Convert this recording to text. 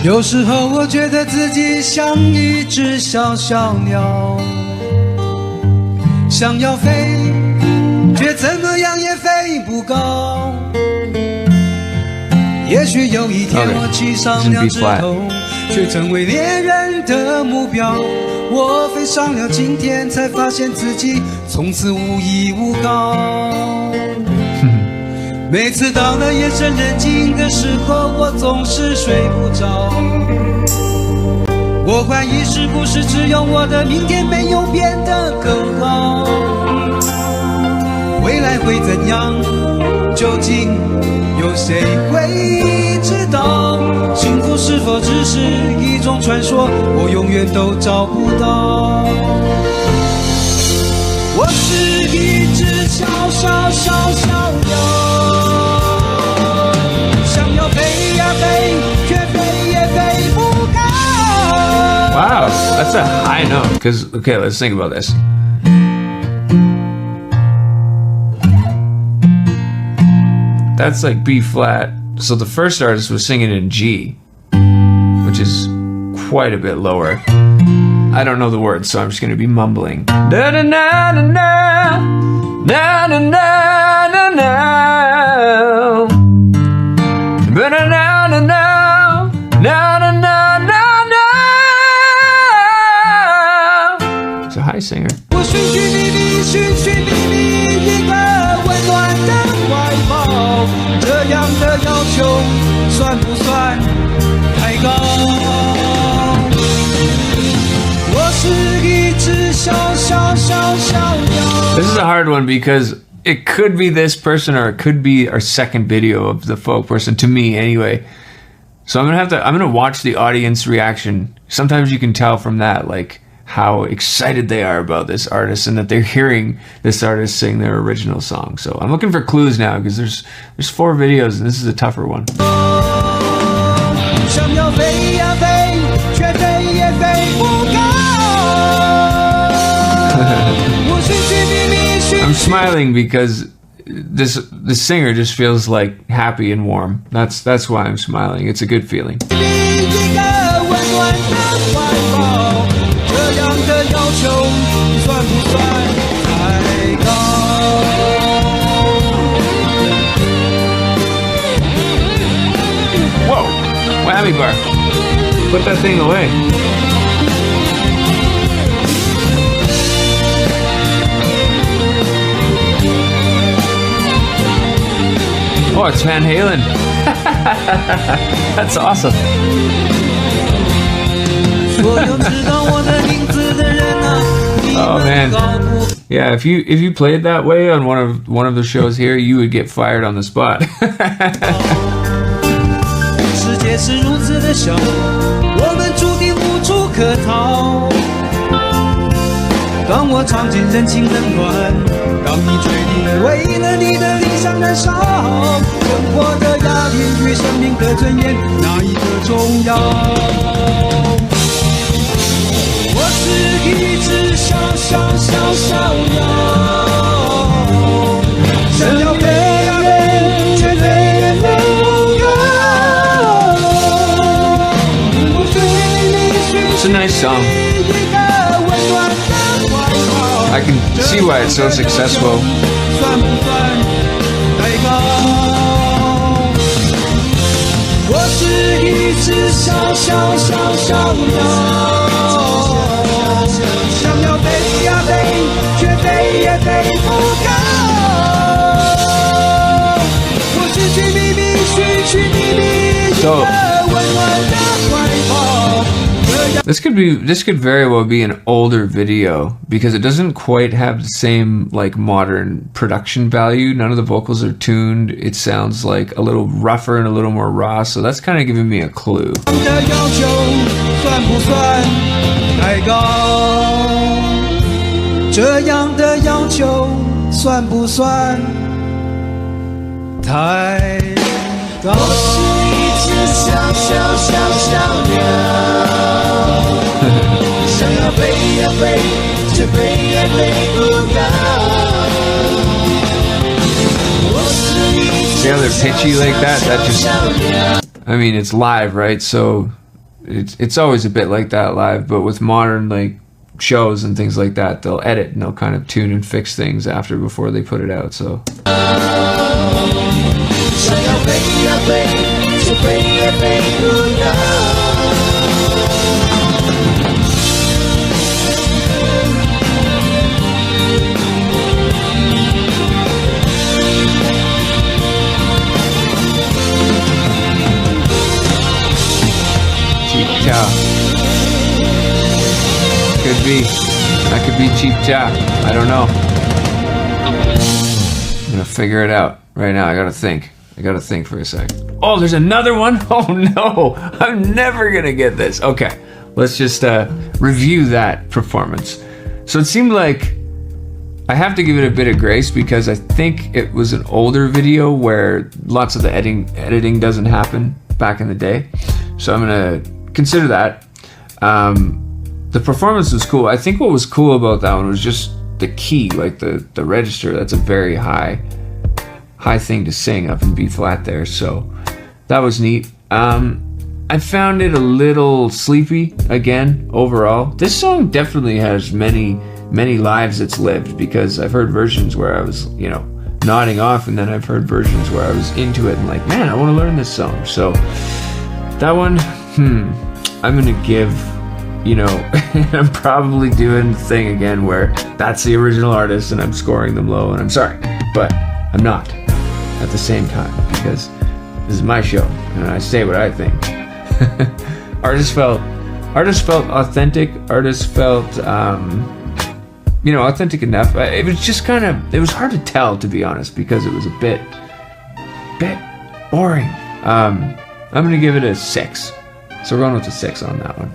有时候我觉得自己像一只小小鸟，想要飞，却怎么样也飞不高。也许有一天我栖上了枝头，却成为猎人的目标。我飞上了青天，才发现自己从此无依无靠。每次到了夜深人静的时候，我总是睡不着。我怀疑是不是只有我的明天没有变得更好？未来会怎样？究竟有谁会知道？幸福是否只是一种传说？我永远都找不到。我是一只小小小小鸟，想要飞呀飞，却飞也飞不高。Wow, that's a high note. Because, okay, let's think about this. That's like B flat. So the first artist was singing in G, which is quite a bit lower. I don't know the words, so I'm just going to be mumbling. Da da na na na, na na na na na, na na na na na, na na na na na. It's a high singer. 我寻寻觅觅，寻寻觅觅一个温暖的怀抱，这样的要求算不算太高？我是一只小小小小鸟。 This is a hard one because it could be this person or it could be our second video of the folk person, to me anyway. So I'm gonna watch the audience reaction. Sometimes you can tell from that, like, how excited they are about this artist and that they're hearing this artist sing their original song. So I'm looking for clues now because there's 4 videos and this is a tougher one. 想要飞呀飞，却飞也飞不高。我寻寻觅觅，寻 I'm smiling because this singer just feels like happy and warm. That's why I'm smiling. It's a good feeling. 一个温暖的怀抱，这样的要求算不算太高？ Whoa, whammy bar. Put that thing away. Oh, it's Van Halen. That's awesome. 所有知道我的名字的人啊，你 Oh 们 man. 搞不 Yeah, if you played that way on one of the shows here, you would get fired on the spot. 世界是如此的小，我们注定无处可逃。当我尝尽人情冷暖，当你决定为了你的理想燃烧，生活的压力与生命的尊严，哪一个重要？我是一只小小小小鸟，想要飞呀飞，却飞也飞不高。我寻觅觅， It's a nice song. 一个温暖的怀抱。 I can see why it's so successful. 算不算太高？我是一只小小小小鸟。 想要飞呀飞，却飞也飞不高。我寻寻觅觅，寻寻觅觅一个温暖的怀抱。 This could very well be an older video because it doesn't quite have the same like modern production value. None of the vocals are tuned. It sounds like a little rougher and a little more raw. So that's kind of giving me a clue. 的要求算不算太高？这样的要求算不算太高？我是一只小小小小鸟，想要飞呀飞，却飞也飞不高。我是一只 See how they're pitchy like that? That just, I mean, it's live, right? So it's always a bit like that live, but with modern like shows and things like that, they'll edit and they'll kind of tune and fix things before they put it out. So could be. That could be Cheap Cha. I don't know. I'm gonna figure it out right now. I gotta think for a sec. Oh, there's another one. Oh no, I'm never gonna get this. Okay, let's just review that performance. So it seemed like I have to give it a bit of grace because I think it was an older video where lots of the editing doesn't happen back in the day. So I'm gonna consider that. The performance was cool. I think what was cool about that one was just the key, like the register. That's a very high thing to sing up in B flat there. So that was neat. I found it a little sleepy again overall. This song definitely has many lives it's lived, because I've heard versions where I was, nodding off, and then I've heard versions where I was into it and like, man, I want to learn this song. So that one, I'm gonna give, I'm probably doing the thing again where that's the original artist and I'm scoring them low, and I'm sorry, but I'm not at the same time, because this is my show and I say what I think. Artist felt authentic. Artist felt authentic enough. It was just it was hard to tell, to be honest, because it was a bit boring. I'm gonna give it a 6. So we're going with a 6 on that one.